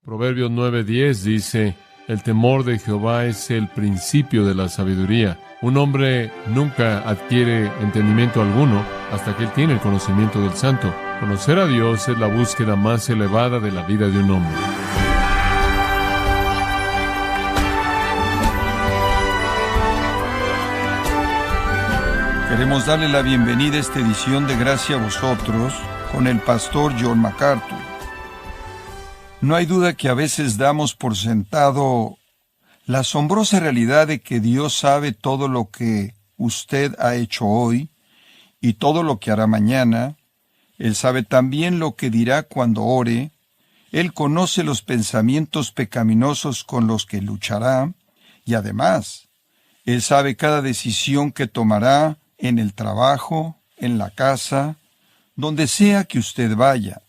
Proverbios 9:10 dice, el temor de Jehová es el principio de la sabiduría. Un hombre nunca adquiere entendimiento alguno hasta que él tiene el conocimiento del Santo. Conocer a Dios es la búsqueda más elevada de la vida de un hombre. Queremos darle la bienvenida a esta edición de Gracia a Vosotros con el pastor John MacArthur. No hay duda que a veces damos por sentado la asombrosa realidad de que Dios sabe todo lo que usted ha hecho hoy y todo lo que hará mañana. Él sabe también lo que dirá cuando ore. Él conoce los pensamientos pecaminosos con los que luchará y además, Él sabe cada decisión que tomará en el trabajo, en la casa, donde sea que usted vaya.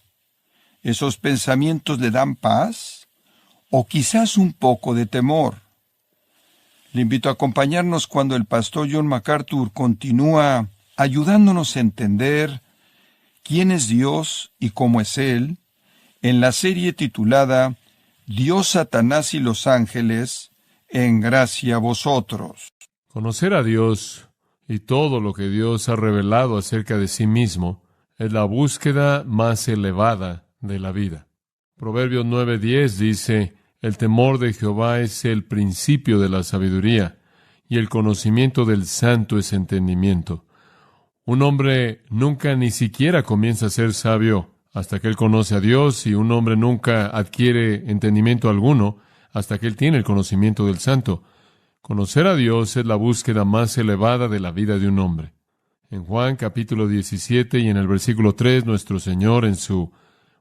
¿Esos pensamientos le dan paz? ¿O quizás un poco de temor? Le invito a acompañarnos cuando el pastor John MacArthur continúa ayudándonos a entender quién es Dios y cómo es Él, en la serie titulada Dios, Satanás y los ángeles, en gracia a vosotros. Conocer a Dios y todo lo que Dios ha revelado acerca de sí mismo es la búsqueda más elevada de la vida. Proverbios 9:10 dice, el temor de Jehová es el principio de la sabiduría, y el conocimiento del Santo es entendimiento. Un hombre nunca ni siquiera comienza a ser sabio hasta que él conoce a Dios, y un hombre nunca adquiere entendimiento alguno hasta que él tiene el conocimiento del Santo. Conocer a Dios es la búsqueda más elevada de la vida de un hombre. En Juan capítulo 17 y en el versículo 3, nuestro Señor en su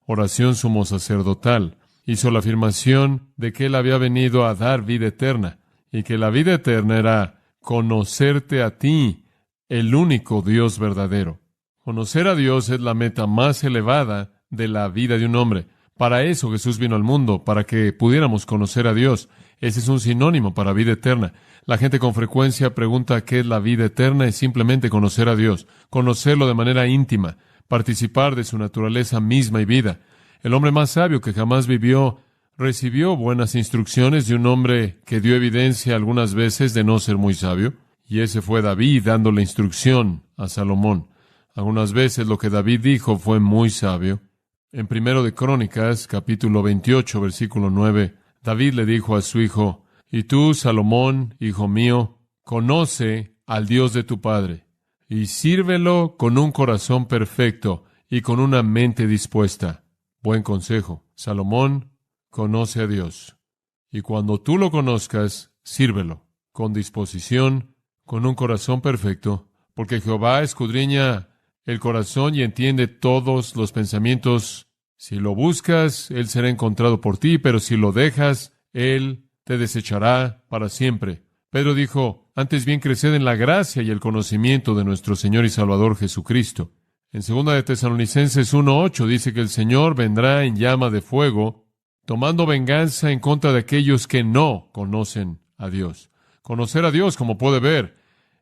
oración sumo sacerdotal hizo la afirmación de que Él había venido a dar vida eterna, y que la vida eterna era conocerte a ti, el único Dios verdadero. Conocer a Dios es la meta más elevada de la vida de un hombre. Para eso Jesús vino al mundo, para que pudiéramos conocer a Dios. Ese es un sinónimo para vida eterna. La gente con frecuencia pregunta qué es la vida eterna. Es simplemente conocer a Dios, conocerlo de manera íntima, participar de su naturaleza misma y vida. El hombre más sabio que jamás vivió recibió buenas instrucciones de un hombre que dio evidencia algunas veces de no ser muy sabio, y ese fue David dándole instrucción a Salomón. Algunas veces lo que David dijo fue muy sabio. En 1 de Crónicas, capítulo 28, versículo 9, David le dijo a su hijo, «Y tú, Salomón, hijo mío, conoce al Dios de tu padre, y sírvelo con un corazón perfecto y con una mente dispuesta». Buen consejo. Salomón, conoce a Dios. Y cuando tú lo conozcas, sírvelo con disposición, con un corazón perfecto, porque Jehová escudriña el corazón y entiende todos los pensamientos. Si lo buscas, Él será encontrado por ti, pero si lo dejas, Él te desechará para siempre. Pedro dijo, antes bien creced en la gracia y el conocimiento de nuestro Señor y Salvador Jesucristo. En 2 de Tesalonicenses 1:8 dice que el Señor vendrá en llama de fuego, tomando venganza en contra de aquellos que no conocen a Dios. Conocer a Dios, como puede ver,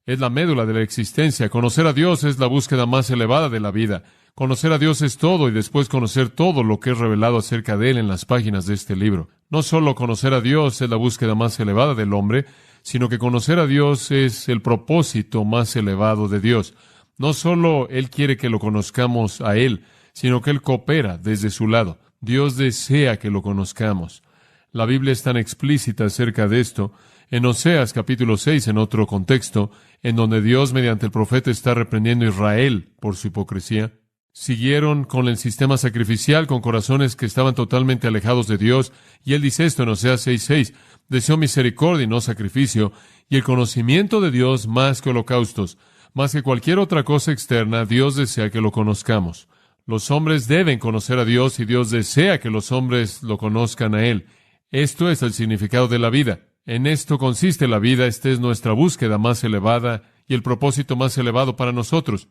es la médula de la existencia. Conocer a Dios es la búsqueda más elevada de la vida. Conocer a Dios es todo, y después conocer todo lo que es revelado acerca de Él en las páginas de este libro. No solo conocer a Dios es la búsqueda más elevada del hombre, sino que conocer a Dios es el propósito más elevado de Dios. No solo Él quiere que lo conozcamos a Él, sino que Él coopera desde su lado. Dios desea que lo conozcamos. La Biblia es tan explícita acerca de esto. En Oseas capítulo 6, en otro contexto, en donde Dios mediante el profeta está reprendiendo a Israel por su hipocresía, siguieron con el sistema sacrificial con corazones que estaban totalmente alejados de Dios, y Él dice esto en Oseas 6:6, deseo misericordia y no sacrificio, y el conocimiento de Dios más que holocaustos. Más que cualquier otra cosa externa, Dios desea que lo conozcamos. Los hombres deben conocer a Dios y Dios desea que los hombres lo conozcan a Él. Esto es el significado de la vida. En esto consiste la vida. Esta es nuestra búsqueda más elevada y el propósito más elevado para nosotros.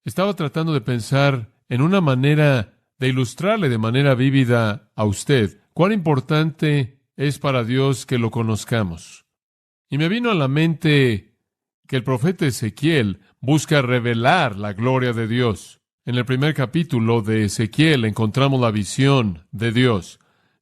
Estaba tratando de pensar en una manera de ilustrarle de manera vívida a usted cuán importante es para Dios que lo conozcamos. Y me vino a la mente que el profeta Ezequiel busca revelar la gloria de Dios. En el primer capítulo de Ezequiel encontramos la visión de Dios.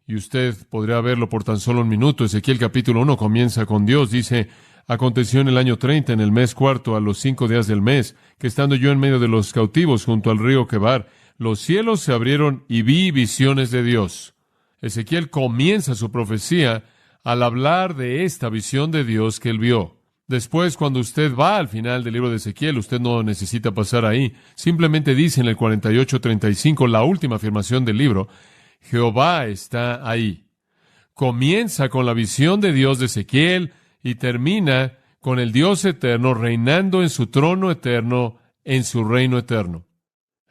y usted podría verlo por tan solo un minuto. Ezequiel capítulo 1 comienza con Dios. Dice: aconteció en el año 30, en el mes cuarto, a los 5 días del mes, que estando yo en medio de los cautivos junto al río Quebar, los cielos se abrieron y vi visiones de Dios. Ezequiel comienza su profecía al hablar de esta visión de Dios que él vio. Después, cuando usted va al final del libro de Ezequiel, usted no necesita pasar ahí. Simplemente dice en el 48:35, la última afirmación del libro: Jehová está ahí. Comienza con la visión de Dios de Ezequiel y termina con el Dios eterno reinando en su trono eterno, en su reino eterno.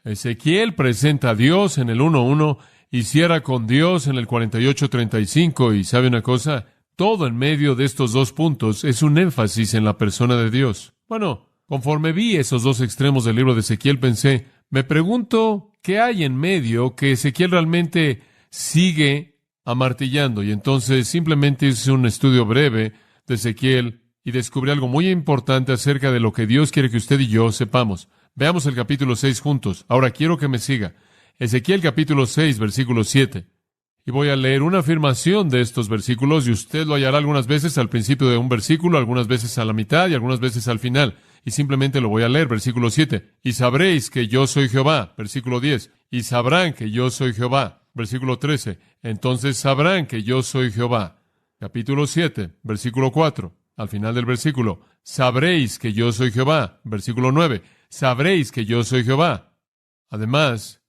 Ezequiel presenta a Dios en el 1:1 y cierra con Dios en el 48:35. Y ¿sabe una cosa? Todo en medio de estos dos puntos es un énfasis en la persona de Dios. Bueno, conforme vi esos dos extremos del libro de Ezequiel, pensé, me pregunto qué hay en medio que Ezequiel realmente sigue amartillando. Y entonces simplemente hice un estudio breve de Ezequiel y descubrí algo muy importante acerca de lo que Dios quiere que usted y yo sepamos. Veamos el capítulo 6 juntos. Ahora quiero que me siga. Ezequiel capítulo 6, versículo 7. Y voy a leer una afirmación de estos versículos, y usted lo hallará algunas veces al principio de un versículo, algunas veces a la mitad y algunas veces al final. Y simplemente lo voy a leer, versículo 7. Y sabréis que yo soy Jehová, versículo 10. Y sabrán que yo soy Jehová, versículo 13. Entonces sabrán que yo soy Jehová. Capítulo 7, versículo 4. Al final del versículo, sabréis que yo soy Jehová, versículo 9. Sabréis que yo soy Jehová. Además,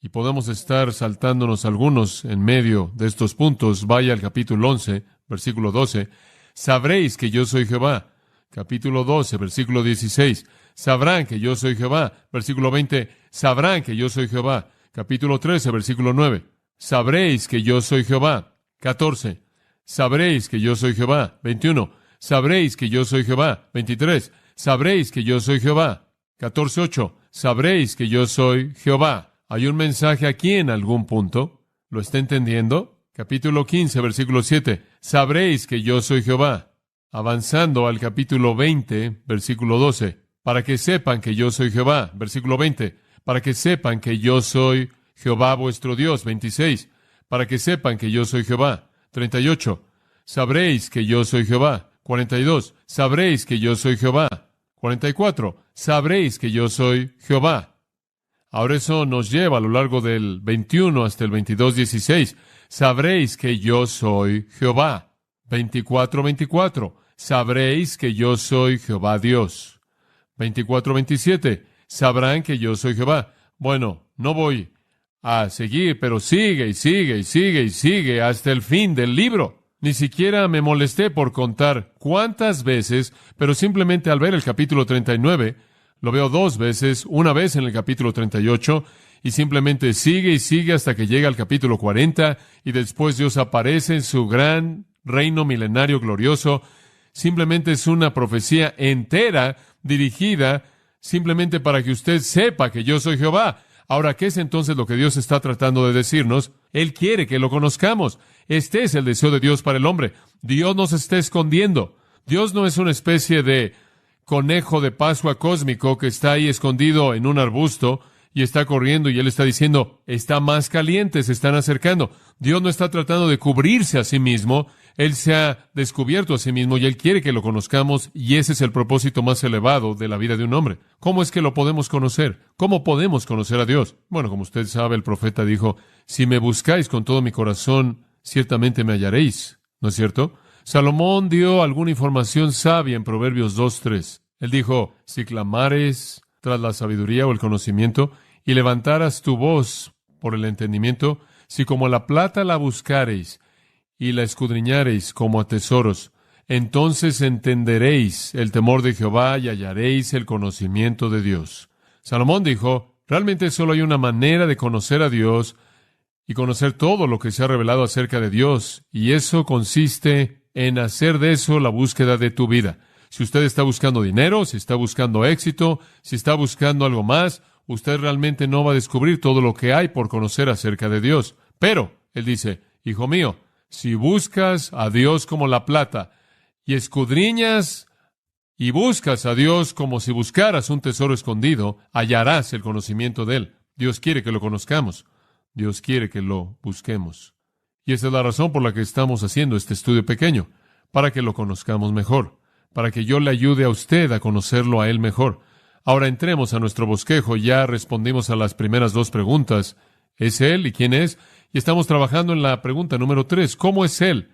y podemos estar saltándonos algunos en medio de estos puntos, vaya al capítulo 11, versículo 12. Sabréis que yo soy Jehová. Capítulo 12, versículo 16. Sabrán que yo soy Jehová. Versículo 20. Sabrán que yo soy Jehová. Capítulo 13, versículo 9. Sabréis que yo soy Jehová. 14. Sabréis que yo soy Jehová. 21. Sabréis que yo soy Jehová. 23. Sabréis que yo soy Jehová. 14:8. Sabréis que yo soy Jehová. Hay un mensaje aquí en algún punto. ¿Lo está entendiendo? Capítulo 15, versículo 7. Sabréis que yo soy Jehová. Avanzando al capítulo 20, versículo 12. Para que sepan que yo soy Jehová. Versículo 20. Para que sepan que yo soy Jehová vuestro Dios. 26. Para que sepan que yo soy Jehová. 38. Sabréis que yo soy Jehová. 42. Sabréis que yo soy Jehová. 44. Sabréis que yo soy Jehová. Ahora eso nos lleva a lo largo del 21 hasta el 22:16. Sabréis que yo soy Jehová. 24:24. Sabréis que yo soy Jehová Dios. 24:27. Sabrán que yo soy Jehová. Bueno, no voy a seguir, pero sigue y sigue y sigue y sigue hasta el fin del libro. Ni siquiera me molesté por contar cuántas veces, pero simplemente al ver el capítulo 39, lo veo dos veces, una vez en el capítulo 38, y simplemente sigue y sigue hasta que llega al capítulo 40, y después Dios aparece en su gran reino milenario glorioso. Simplemente es una profecía entera dirigida simplemente para que usted sepa que yo soy Jehová. Ahora, ¿qué es entonces lo que Dios está tratando de decirnos? Él quiere que lo conozcamos. Este es el deseo de Dios para el hombre. Dios nos está escondiendo. Dios no es una especie de conejo de Pascua cósmico que está ahí escondido en un arbusto y está corriendo y Él está diciendo, está más caliente, se están acercando. Dios no está tratando de cubrirse a sí mismo. Él se ha descubierto a sí mismo y Él quiere que lo conozcamos, y ese es el propósito más elevado de la vida de un hombre. ¿Cómo es que lo podemos conocer? ¿Cómo podemos conocer a Dios? Bueno, como usted sabe, el profeta dijo, si me buscáis con todo mi corazón, ciertamente me hallaréis. ¿No es cierto? Salomón dio alguna información sabia en Proverbios 2:3. Él dijo, si clamares tras la sabiduría o el conocimiento, y levantaras tu voz por el entendimiento, si como la plata la buscareis, y la escudriñareis como a tesoros, entonces entenderéis el temor de Jehová y hallaréis el conocimiento de Dios. Salomón dijo, realmente solo hay una manera de conocer a Dios y conocer todo lo que se ha revelado acerca de Dios, y eso consiste en hacer de eso la búsqueda de tu vida. Si usted está buscando dinero, si está buscando éxito, si está buscando algo más, usted realmente no va a descubrir todo lo que hay por conocer acerca de Dios. Pero, él dice, hijo mío, si buscas a Dios como la plata, y escudriñas y buscas a Dios como si buscaras un tesoro escondido, hallarás el conocimiento de Él. Dios quiere que lo conozcamos. Dios quiere que lo busquemos. Y esa es la razón por la que estamos haciendo este estudio pequeño, para que lo conozcamos mejor, para que yo le ayude a usted a conocerlo a Él mejor. Ahora entremos a nuestro bosquejo. Ya respondimos a las primeras dos preguntas. ¿Es Él y quién es? Y estamos trabajando en la pregunta número 3. ¿Cómo es Él?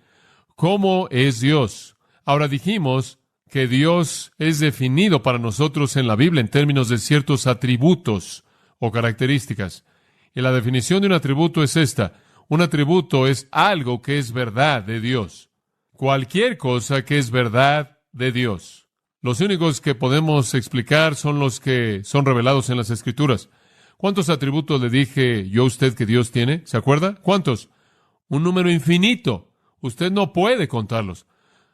¿Cómo es Dios? Ahora dijimos que Dios es definido para nosotros en la Biblia en términos de ciertos atributos o características. Y la definición de un atributo es esta. Un atributo es algo que es verdad de Dios. Cualquier cosa que es verdad de Dios. Los únicos que podemos explicar son los que son revelados en las Escrituras. ¿Cuántos atributos le dije yo a usted que Dios tiene? ¿Se acuerda? ¿Cuántos? Un número infinito. Usted no puede contarlos.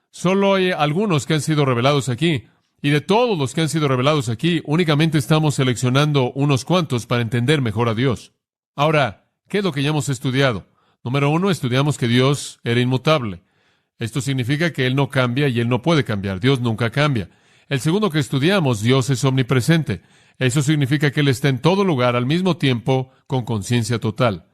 Solo hay algunos que han sido revelados aquí. Y de todos los que han sido revelados aquí, únicamente estamos seleccionando unos cuantos para entender mejor a Dios. Ahora, ¿qué es lo que ya hemos estudiado? Número 1, estudiamos que Dios era inmutable. Esto significa que Él no cambia y Él no puede cambiar. Dios nunca cambia. El segundo que estudiamos, Dios es omnipresente. Eso significa que Él está en todo lugar al mismo tiempo con conciencia total.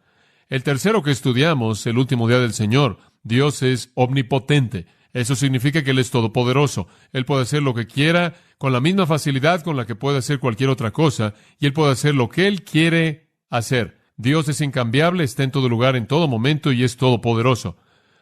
El tercero que estudiamos, el último día del Señor, Dios es omnipotente. Eso significa que Él es todopoderoso. Él puede hacer lo que quiera con la misma facilidad con la que puede hacer cualquier otra cosa, y Él puede hacer lo que Él quiere hacer. Dios es incambiable, está en todo lugar, en todo momento, y es todopoderoso.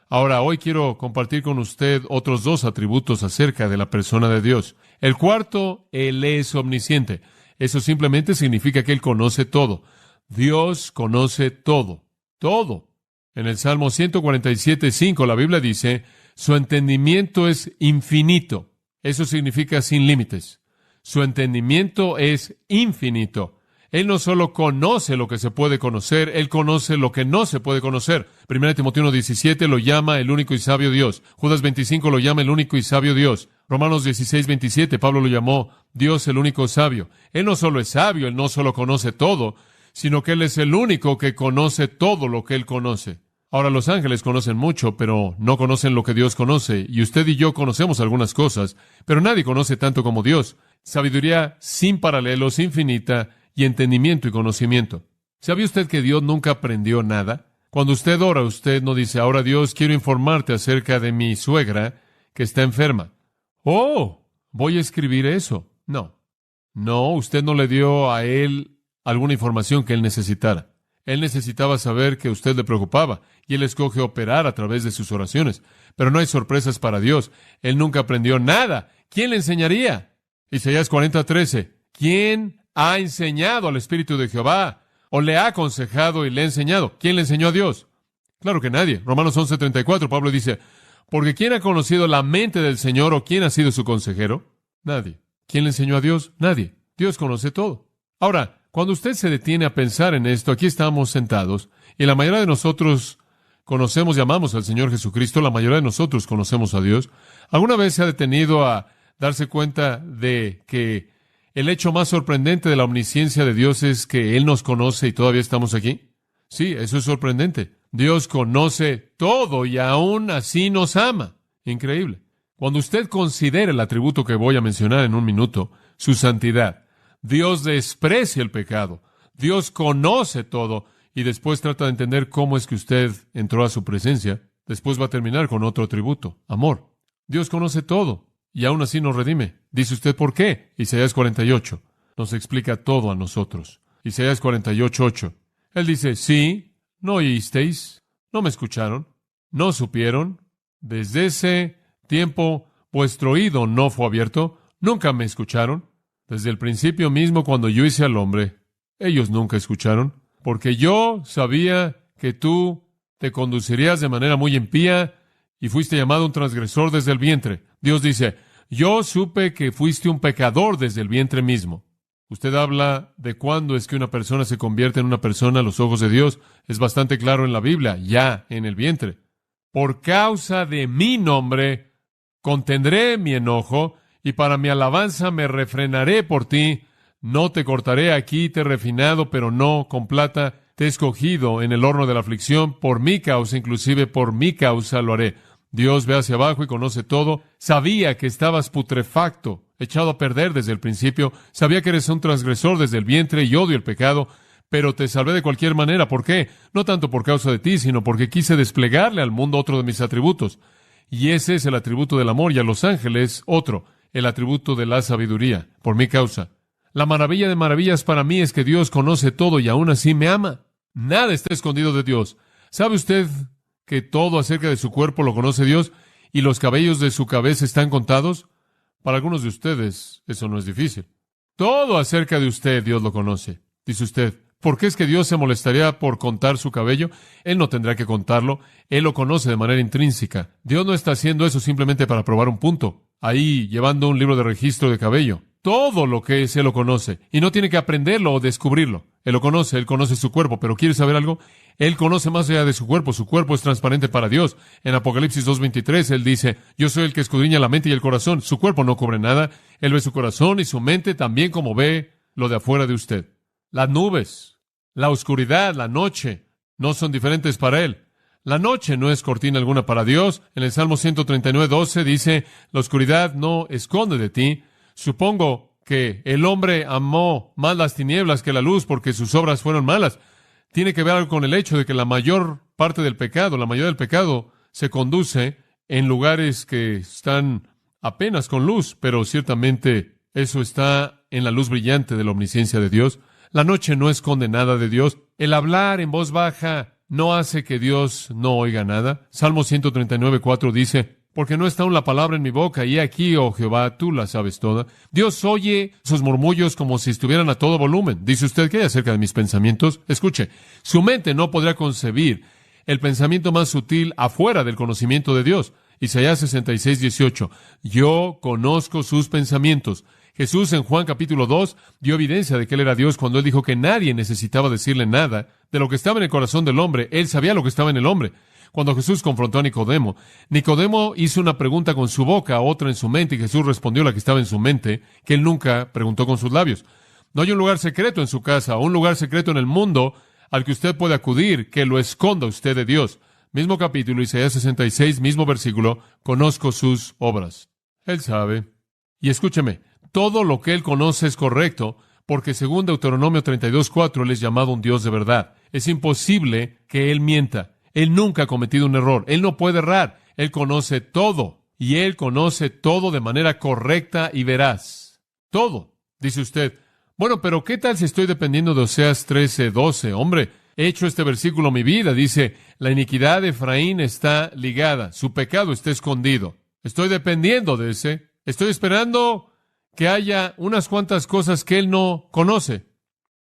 Ahora, hoy quiero compartir con usted otros dos atributos acerca de la persona de Dios. El cuarto, Él es omnisciente. Eso simplemente significa que Él conoce todo. Dios conoce todo. Todo. En el Salmo 147:5, la Biblia dice, su entendimiento es infinito. Eso significa sin límites. Su entendimiento es infinito. Él no solo conoce lo que se puede conocer, Él conoce lo que no se puede conocer. 1 Timoteo 1:17 lo llama el único y sabio Dios. Judas 25 lo llama el único y sabio Dios. Romanos 16:27, Pablo lo llamó Dios el único sabio. Él no solo es sabio, Él no solo conoce todo, sino que Él es el único que conoce todo lo que Él conoce. Ahora, los ángeles conocen mucho, pero no conocen lo que Dios conoce. Y usted y yo conocemos algunas cosas, pero nadie conoce tanto como Dios. Sabiduría sin paralelos, infinita, y entendimiento y conocimiento. ¿Sabía usted que Dios nunca aprendió nada? Cuando usted ora, usted no dice, ahora Dios, quiero informarte acerca de mi suegra que está enferma. Oh, voy a escribir eso. No. No, usted no le dio a Él alguna información que Él necesitara. Él necesitaba saber que usted le preocupaba, y Él escoge operar a través de sus oraciones. Pero no hay sorpresas para Dios. Él nunca aprendió nada. ¿Quién le enseñaría? Isaías 40:13. ¿Quién ha enseñado al Espíritu de Jehová? ¿O le ha aconsejado y le ha enseñado? ¿Quién le enseñó a Dios? Claro que nadie. Romanos 11:34, Pablo dice, porque ¿quién ha conocido la mente del Señor o quién ha sido su consejero? Nadie. ¿Quién le enseñó a Dios? Nadie. Dios conoce todo. Ahora, cuando usted se detiene a pensar en esto, aquí estamos sentados, y la mayoría de nosotros conocemos y amamos al Señor Jesucristo, la mayoría de nosotros conocemos a Dios. ¿Alguna vez se ha detenido a darse cuenta de que el hecho más sorprendente de la omnisciencia de Dios es que Él nos conoce y todavía estamos aquí? Sí, eso es sorprendente. Dios conoce todo y aún así nos ama. Increíble. Cuando usted considera el atributo que voy a mencionar en un minuto, su santidad, Dios desprecia el pecado. Dios conoce todo y después trata de entender cómo es que usted entró a su presencia. Después va a terminar con otro atributo, amor. Dios conoce todo y aún así nos redime. Dice usted, ¿por qué? Isaías 48 nos explica todo a nosotros. Isaías 48:8. Él dice, sí, no oísteis, no me escucharon, no supieron. Desde ese tiempo vuestro oído no fue abierto, nunca me escucharon. Desde el principio mismo, cuando yo hice al hombre, ellos nunca escucharon, porque yo sabía que tú te conducirías de manera muy impía y fuiste llamado un transgresor desde el vientre. Dios dice, yo supe que fuiste un pecador desde el vientre mismo. Usted habla de cuándo es que una persona se convierte en una persona a los ojos de Dios. Es bastante claro en la Biblia, ya en el vientre. Por causa de mi nombre, contendré mi enojo, y para mi alabanza me refrenaré por ti. No te cortaré aquí, te he refinado, pero no con plata. Te he escogido en el horno de la aflicción. Por mi causa, inclusive por mi causa lo haré. Dios ve hacia abajo y conoce todo. Sabía que estabas putrefacto, echado a perder desde el principio. Sabía que eres un transgresor desde el vientre y odio el pecado. pero te salvé de cualquier manera. ¿Por qué? No tanto por causa de ti, sino porque quise desplegarle al mundo otro de mis atributos. Y ese es el atributo del amor, y a los ángeles otro, el atributo de la sabiduría, por mi causa. La maravilla de maravillas para mí es que Dios conoce todo y aún así me ama. Nada está escondido de Dios. ¿Sabe usted que todo acerca de su cuerpo lo conoce Dios y los cabellos de su cabeza están contados? Para algunos de ustedes eso no es difícil. Todo acerca de usted Dios lo conoce. Dice usted, ¿por qué es que Dios se molestaría por contar su cabello? Él no tendrá que contarlo. Él lo conoce de manera intrínseca. Dios no está haciendo eso simplemente para probar un punto, ahí llevando un libro de registro de cabello. Todo lo que es, Él lo conoce. Y no tiene que aprenderlo o descubrirlo. Él lo conoce, Él conoce su cuerpo. Pero ¿quiere saber algo? Él conoce más allá de su cuerpo. Su cuerpo es transparente para Dios. En Apocalipsis 2:23, Él dice, yo soy el que escudriña la mente y el corazón. Su cuerpo no cubre nada. Él ve su corazón y su mente también como ve lo de afuera de usted. Las nubes, la oscuridad, la noche, no son diferentes para Él. La noche no es cortina alguna para Dios. En el Salmo 139:12 dice, la oscuridad no esconde de ti. Supongo que el hombre amó más las tinieblas que la luz porque sus obras fueron malas. Tiene que ver algo con el hecho de que la mayor parte del pecado, la mayoría del pecado, se conduce en lugares que están apenas con luz, pero ciertamente eso está en la luz brillante de la omnisciencia de Dios. La noche no esconde nada de Dios. El hablar en voz baja no hace que Dios no oiga nada. Salmo 139:4 dice, porque no está aún la palabra en mi boca, y aquí, oh Jehová, tú la sabes toda. Dios oye sus murmullos como si estuvieran a todo volumen. Dice usted, ¿qué hay acerca de mis pensamientos? Escuche, su mente no podrá concebir el pensamiento más sutil afuera del conocimiento de Dios. Isaías 66:18, yo conozco sus pensamientos. Jesús en Juan capítulo 2 dio evidencia de que Él era Dios cuando Él dijo que nadie necesitaba decirle nada de lo que estaba en el corazón del hombre. Él sabía lo que estaba en el hombre. Cuando Jesús confrontó a Nicodemo, Nicodemo hizo una pregunta con su boca, otra en su mente, y Jesús respondió la que estaba en su mente, que él nunca preguntó con sus labios. No hay un lugar secreto en su casa, o un lugar secreto en el mundo al que usted puede acudir que lo esconda usted de Dios. Mismo capítulo, Isaías 66, mismo versículo, conozco sus obras. Él sabe. Y escúcheme, todo lo que Él conoce es correcto, porque según Deuteronomio 32:4, Él es llamado un Dios de verdad. Es imposible que Él mienta. Él nunca ha cometido un error. Él no puede errar. Él conoce todo. Y Él conoce todo de manera correcta y veraz. Todo. Dice usted, bueno, pero ¿qué tal si estoy dependiendo de Oseas 13:12? Hombre, he hecho este versículo mi vida. Dice, la iniquidad de Efraín está ligada. Su pecado está escondido. Estoy dependiendo de ese. Estoy esperando que haya unas cuantas cosas que Él no conoce.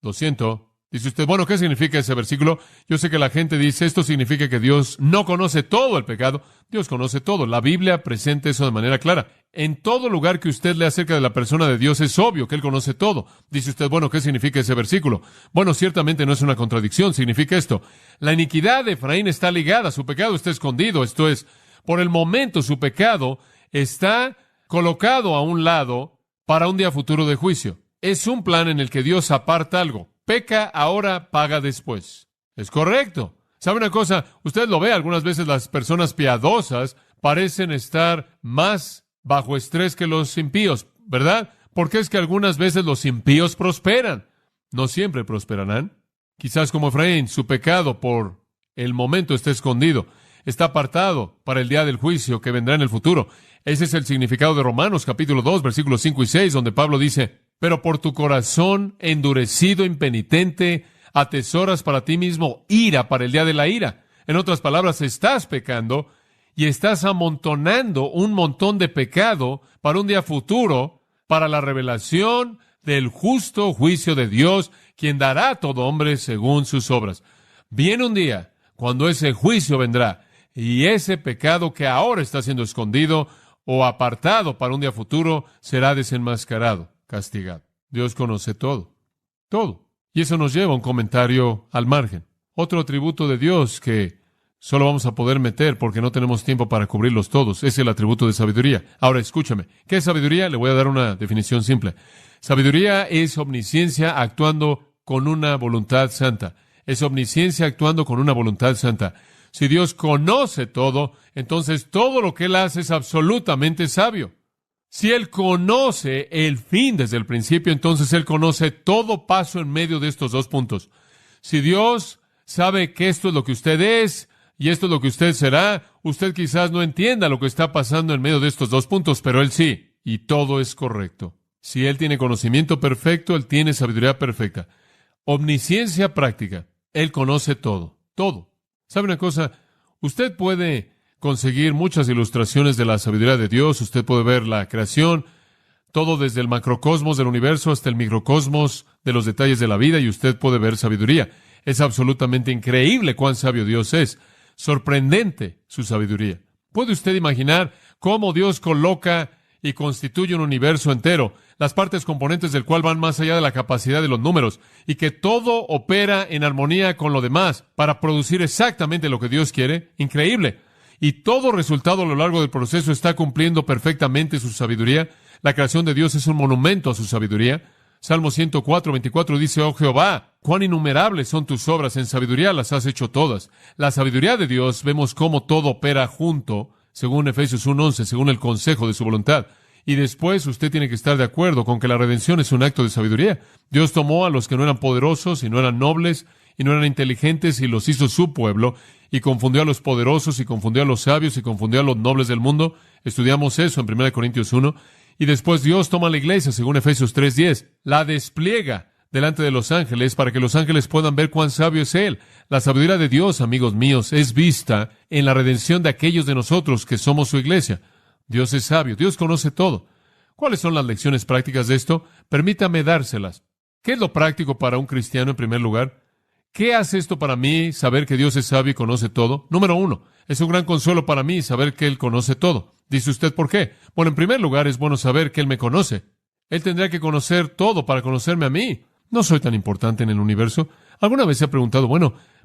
Lo siento. Dice usted, bueno, ¿qué significa ese versículo? Yo sé que la gente dice, esto significa que Dios no conoce todo el pecado. Dios conoce todo. La Biblia presenta eso de manera clara. En todo lugar que usted lea acerca de la persona de Dios, es obvio que Él conoce todo. Dice usted, bueno, ¿qué significa ese versículo? Bueno, ciertamente no es una contradicción. Significa esto. La iniquidad de Efraín está ligada. Su pecado está escondido. Esto es, por el momento su pecado está colocado a un lado para un día futuro de juicio. Es un plan en el que Dios aparta algo. Peca ahora, paga después. Es correcto. ¿Sabe una cosa? Usted lo ve, algunas veces las personas piadosas parecen estar más bajo estrés que los impíos, ¿verdad? Porque es que algunas veces los impíos prosperan. No siempre prosperarán. Quizás como Efraín, su pecado por el momento está escondido. Está apartado para el día del juicio que vendrá en el futuro. Ese es el significado de Romanos capítulo 2, versículos 5 y 6, donde Pablo dice, pero por tu corazón endurecido, impenitente, atesoras para ti mismo ira para el día de la ira. En otras palabras, estás pecando y estás amontonando un montón de pecado para un día futuro, para la revelación del justo juicio de Dios, quien dará a todo hombre según sus obras. Viene un día cuando ese juicio vendrá y ese pecado que ahora está siendo escondido o apartado para un día futuro será desenmascarado, castigado. Dios conoce todo, todo. Y eso nos lleva a un comentario al margen. Otro atributo de Dios que solo vamos a poder meter porque no tenemos tiempo para cubrirlos todos es el atributo de sabiduría. Ahora, escúchame. ¿Qué es sabiduría? Le voy a dar una definición simple. Sabiduría es omnisciencia actuando con una voluntad santa. Es omnisciencia actuando con una voluntad santa. Si Dios conoce todo, entonces todo lo que Él hace es absolutamente sabio. Si Él conoce el fin desde el principio, entonces Él conoce todo paso en medio de estos dos puntos. Si Dios sabe que esto es lo que usted es y esto es lo que usted será, usted quizás no entienda lo que está pasando en medio de estos dos puntos, pero Él sí, y todo es correcto. Si Él tiene conocimiento perfecto, Él tiene sabiduría perfecta. Omnisciencia práctica. Él conoce todo, todo. ¿Sabe una cosa? Usted puede conseguir muchas ilustraciones de la sabiduría de Dios. Usted puede ver la creación, todo desde el macrocosmos del universo hasta el microcosmos de los detalles de la vida, y usted puede ver sabiduría. Es absolutamente increíble cuán sabio Dios es. Sorprendente su sabiduría. ¿Puede usted imaginar cómo Dios coloca y constituye un universo entero, las partes componentes del cual van más allá de la capacidad de los números, y que todo opera en armonía con lo demás para producir exactamente lo que Dios quiere? Increíble. Y todo resultado a lo largo del proceso está cumpliendo perfectamente su sabiduría. La creación de Dios es un monumento a su sabiduría. Salmo 104:24 dice: Oh Jehová, cuán innumerables son tus obras, en sabiduría las has hecho todas. La sabiduría de Dios, vemos cómo todo opera junto, según Efesios 1:11, según el consejo de su voluntad. Y después usted tiene que estar de acuerdo con que la redención es un acto de sabiduría. Dios tomó a los que no eran poderosos y no eran nobles y no eran inteligentes y los hizo su pueblo, y confundió a los poderosos y confundió a los sabios y confundió a los nobles del mundo. Estudiamos eso en 1 Corintios 1. Y después Dios toma a la iglesia, según Efesios 3:10, la despliega delante de los ángeles para que los ángeles puedan ver cuán sabio es Él. La sabiduría de Dios, amigos míos, es vista en la redención de aquellos de nosotros que somos su iglesia. Dios es sabio, Dios conoce todo. ¿Cuáles son las lecciones prácticas de esto? Permítame dárselas. ¿Qué es lo práctico para un cristiano en primer lugar? ¿Qué hace esto para mí, saber que Dios es sabio y conoce todo? Número 1, es un gran consuelo para mí saber que Él conoce todo. Dice usted, ¿por qué? Bueno, en primer lugar, es bueno saber que Él me conoce. Él tendría que conocer todo para conocerme a mí. No soy tan importante en el universo. ¿Alguna vez se ha preguntado,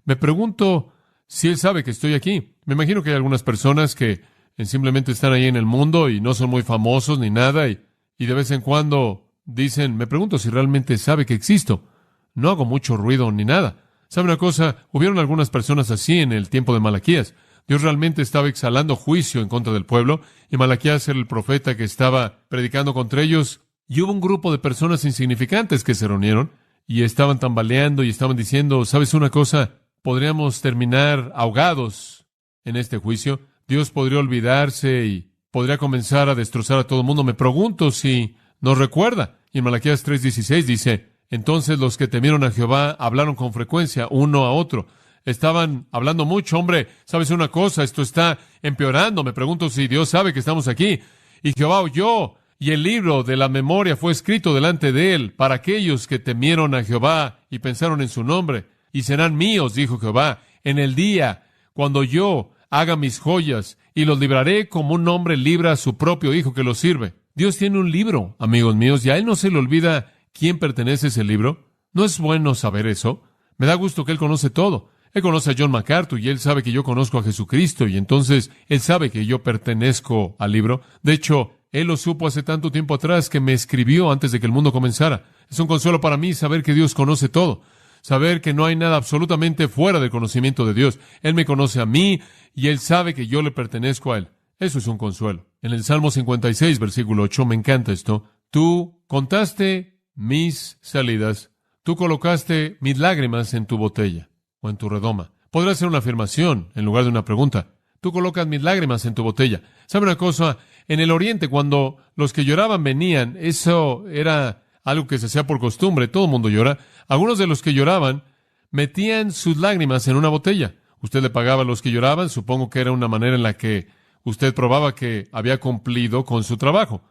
me pregunto si Él sabe que estoy aquí? Me imagino que hay algunas personas que simplemente están ahí en el mundo y no son muy famosos ni nada, y de vez en cuando dicen, me pregunto si realmente sabe que existo. No hago mucho ruido ni nada. ¿Sabe una cosa? Hubieron algunas personas así en el tiempo de Malaquías. Dios realmente estaba exhalando juicio en contra del pueblo, y Malaquías era el profeta que estaba predicando contra ellos, y hubo un grupo de personas insignificantes que se reunieron, y estaban tambaleando, y estaban diciendo, ¿sabes una cosa? Podríamos terminar ahogados en este juicio. Dios podría olvidarse y podría comenzar a destrozar a todo el mundo. Me pregunto si nos recuerda. Y en Malaquías 3:16 dice, entonces los que temieron a Jehová hablaron con frecuencia uno a otro. Estaban hablando mucho. Hombre, ¿sabes una cosa? Esto está empeorando. Me pregunto si Dios sabe que estamos aquí. Y Jehová oyó, y el libro de la memoria fue escrito delante de él para aquellos que temieron a Jehová y pensaron en su nombre. Y serán míos, dijo Jehová, en el día cuando yo haga mis joyas, y los libraré como un hombre libra a su propio hijo que lo sirve. Dios tiene un libro, amigos míos, y a Él no se le olvida quién pertenece a ese libro. ¿No es bueno saber eso? Me da gusto que Él conoce todo. Él conoce a John MacArthur y Él sabe que yo conozco a Jesucristo, y entonces Él sabe que yo pertenezco al libro. De hecho, Él lo supo hace tanto tiempo atrás que me escribió antes de que el mundo comenzara. Es un consuelo para mí saber que Dios conoce todo. Saber que no hay nada absolutamente fuera del conocimiento de Dios. Él me conoce a mí y Él sabe que yo le pertenezco a Él. Eso es un consuelo. En el Salmo 56, versículo 8, me encanta esto. Tú contaste mis salidas. Tú colocaste mis lágrimas en tu botella o en tu redoma. Podrá ser una afirmación en lugar de una pregunta. Tú colocas mis lágrimas en tu botella. ¿Sabe una cosa? En el Oriente, cuando los que lloraban venían, eso era algo que se hacía por costumbre. Todo el mundo llora. Algunos de los que lloraban metían sus lágrimas en una botella. Usted le pagaba a los que lloraban. Supongo que era una manera en la que usted probaba que había cumplido con su trabajo.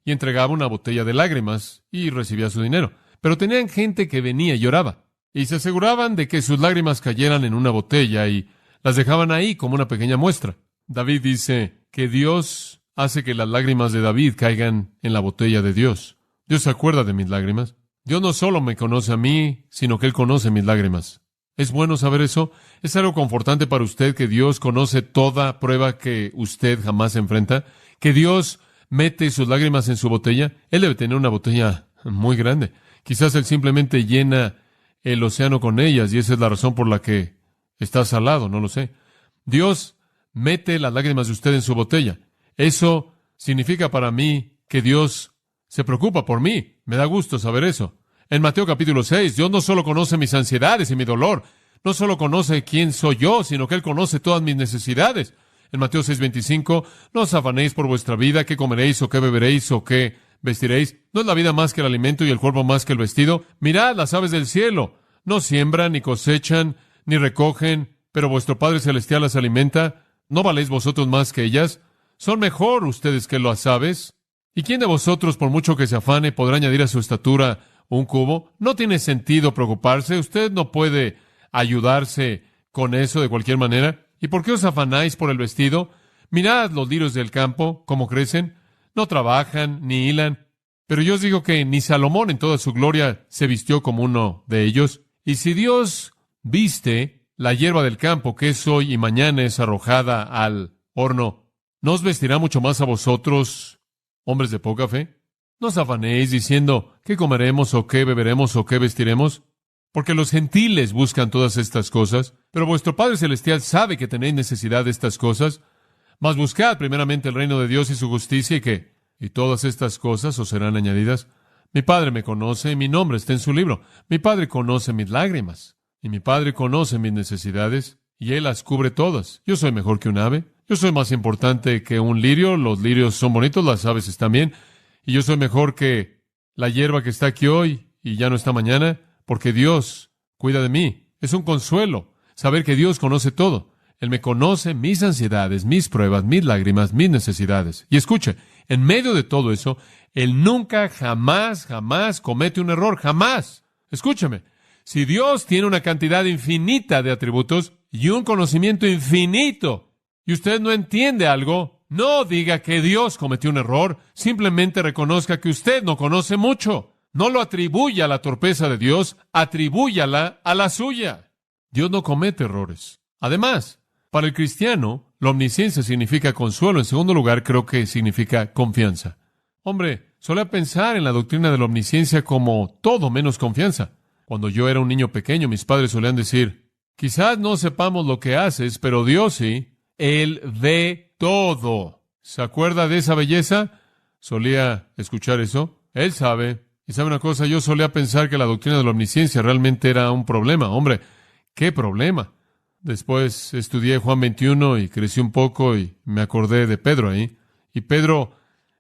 Y entregaba una botella de lágrimas y recibía su dinero. Pero tenían gente que venía y lloraba. Y se aseguraban de que sus lágrimas cayeran en una botella y las dejaban ahí como una pequeña muestra. David dice que Dios hace que las lágrimas de David caigan en la botella de Dios. Dios se acuerda de mis lágrimas. Dios no solo me conoce a mí, sino que Él conoce mis lágrimas. ¿Es bueno saber eso? ¿Es algo confortante para usted que Dios conoce toda prueba que usted jamás enfrenta? ¿Que Dios mete sus lágrimas en su botella? Él debe tener una botella muy grande. Quizás Él simplemente llena el océano con ellas y esa es la razón por la que está salado, no lo sé. Dios mete las lágrimas de usted en su botella. Eso significa para mí que Dios se preocupa por mí. Me da gusto saber eso. En Mateo capítulo 6, Dios no solo conoce mis ansiedades y mi dolor, no solo conoce quién soy yo, sino que Él conoce todas mis necesidades. En Mateo 6:25, no os afanéis por vuestra vida, qué comeréis o qué beberéis o qué vestiréis. ¿No es la vida más que el alimento y el cuerpo más que el vestido? Mirad las aves del cielo, no siembran, ni cosechan, ni recogen, pero vuestro Padre Celestial las alimenta. ¿No valéis vosotros más que ellas? ¿Son mejor ustedes que las aves? ¿Y quién de vosotros, por mucho que se afane, podrá añadir a su estatura un cubo? No tiene sentido preocuparse. Usted no puede ayudarse con eso de cualquier manera. ¿Y por qué os afanáis por el vestido? Mirad los lirios del campo, cómo crecen. No trabajan, ni hilan. Pero yo os digo que ni Salomón en toda su gloria se vistió como uno de ellos. Y si Dios viste la hierba del campo, que es hoy y mañana es arrojada al horno, ¿no os vestirá mucho más a vosotros, hombres de poca fe? No os afanéis diciendo, ¿qué comeremos o qué beberemos o qué vestiremos? Porque los gentiles buscan todas estas cosas, pero vuestro Padre Celestial sabe que tenéis necesidad de estas cosas. Mas buscad primeramente el reino de Dios y su justicia, y todas estas cosas os serán añadidas. Mi Padre me conoce, y mi nombre está en su libro. Mi Padre conoce mis lágrimas, y mi Padre conoce mis necesidades, y Él las cubre todas. Yo soy mejor que un ave. Yo soy más importante que un lirio. Los lirios son bonitos, las aves están bien. Y yo soy mejor que la hierba que está aquí hoy y ya no está mañana, porque Dios cuida de mí. Es un consuelo saber que Dios conoce todo. Él me conoce mis ansiedades, mis pruebas, mis lágrimas, mis necesidades. Y escuche, en medio de todo eso, Él nunca, jamás comete un error, jamás. Escúcheme, si Dios tiene una cantidad infinita de atributos y un conocimiento infinito, y usted no entiende algo, no diga que Dios cometió un error, simplemente reconozca que usted no conoce mucho. No lo atribuya a la torpeza de Dios, atribúyala a la suya. Dios no comete errores. Además, para el cristiano, la omnisciencia significa consuelo. En segundo lugar, creo que significa confianza. Hombre, solía pensar en la doctrina de la omnisciencia como todo menos confianza. Cuando yo era un niño pequeño, mis padres solían decir, quizás no sepamos lo que haces, pero Dios sí. Él ve todo. ¿Se acuerda de esa belleza? Solía escuchar eso. Él sabe. Y sabe una cosa, yo solía pensar que la doctrina de la omnisciencia realmente era un problema. Hombre, ¿qué problema? Después estudié Juan 21 y crecí un poco y me acordé de Pedro ahí. Y Pedro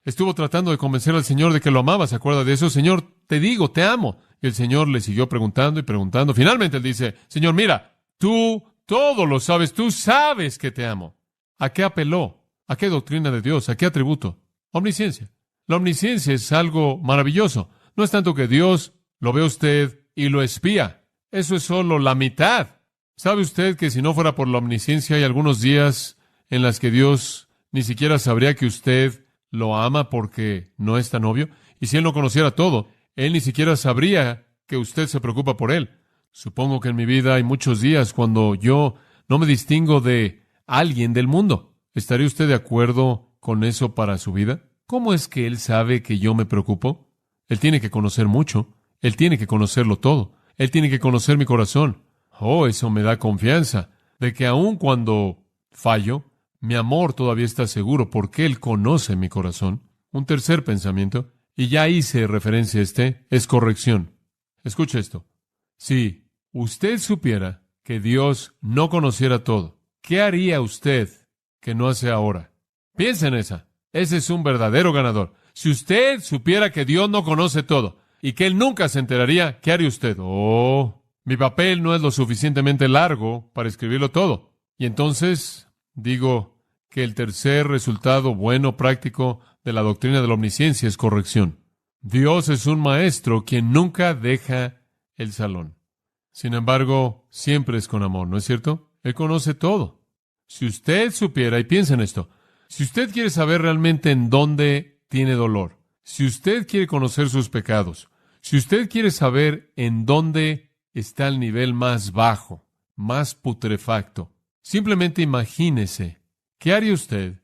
estuvo tratando de convencer al Señor de que lo amaba. ¿Se acuerda de eso? Señor, te digo, te amo. Y el Señor le siguió preguntando y preguntando. Finalmente él dice, Señor, mira, tú todo lo sabes, tú sabes que te amo. ¿A qué apeló? ¿A qué doctrina de Dios? ¿A qué atributo? Omnisciencia. La omnisciencia es algo maravilloso. No es tanto que Dios lo ve a usted y lo espía. Eso es solo la mitad. ¿Sabe usted que si no fuera por la omnisciencia hay algunos días en las que Dios ni siquiera sabría que usted lo ama porque no es tan obvio? Y si Él no conociera todo, Él ni siquiera sabría que usted se preocupa por Él. Supongo que en mi vida hay muchos días cuando yo no me distingo de alguien del mundo. ¿Estaría usted de acuerdo con eso para su vida? ¿Cómo es que Él sabe que yo me preocupo? Él tiene que conocer mucho. Él tiene que conocerlo todo. Él tiene que conocer mi corazón. Oh, eso me da confianza de que aun cuando fallo, mi amor todavía está seguro porque Él conoce mi corazón. Un tercer pensamiento, y ya hice referencia a es corrección. Escuche esto. Si usted supiera que Dios no conociera todo, ¿qué haría usted que no hace ahora? Piensa en esa. Ese es un verdadero ganador. Si usted supiera que Dios no conoce todo y que Él nunca se enteraría, ¿qué haría usted? Oh, mi papel no es lo suficientemente largo para escribirlo todo. Y entonces digo que el tercer resultado bueno, práctico de la doctrina de la omnisciencia es corrección. Dios es un maestro quien nunca deja el salón. Sin embargo, siempre es con amor, ¿no es cierto? Él conoce todo. Si usted supiera, y piensa en esto, si usted quiere saber realmente en dónde tiene dolor, si usted quiere conocer sus pecados, si usted quiere saber en dónde está el nivel más bajo, más putrefacto, simplemente imagínese, ¿qué haría usted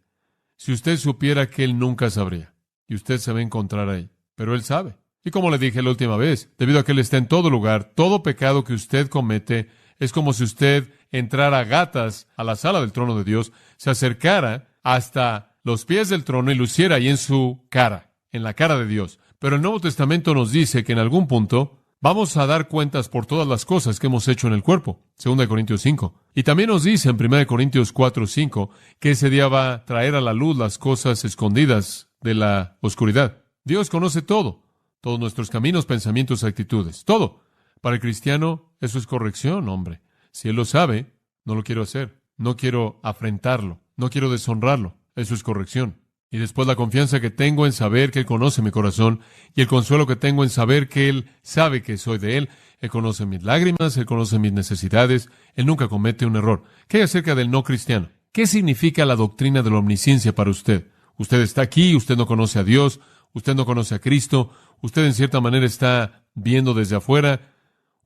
si usted supiera que Él nunca sabría? Y usted se va a encontrar ahí, pero Él sabe. Y como le dije la última vez, debido a que Él está en todo lugar, todo pecado que usted comete es como si usted entrara a gatas a la sala del trono de Dios, se acercara hasta los pies del trono y luciera ahí en su cara, en la cara de Dios. Pero el Nuevo Testamento nos dice que en algún punto Vamos a dar cuentas por todas las cosas que hemos hecho en el cuerpo. 2 Corintios 5. Y también nos dice en 1 Corintios 4, 5, que ese día va a traer a la luz las cosas escondidas de la oscuridad. Dios conoce todo. Todos nuestros caminos, pensamientos, actitudes. Todo. Para el cristiano, eso es corrección, hombre. Si él lo sabe, no lo quiero hacer. No quiero afrentarlo. No quiero deshonrarlo. Eso es corrección. Y después la confianza que tengo en saber que Él conoce mi corazón y el consuelo que tengo en saber que Él sabe que soy de Él. Él conoce mis lágrimas, Él conoce mis necesidades. Él nunca comete un error. ¿Qué hay acerca del no cristiano? ¿Qué significa la doctrina de la omnisciencia para usted? Usted está aquí, usted no conoce a Dios, usted no conoce a Cristo, usted en cierta manera está viendo desde afuera,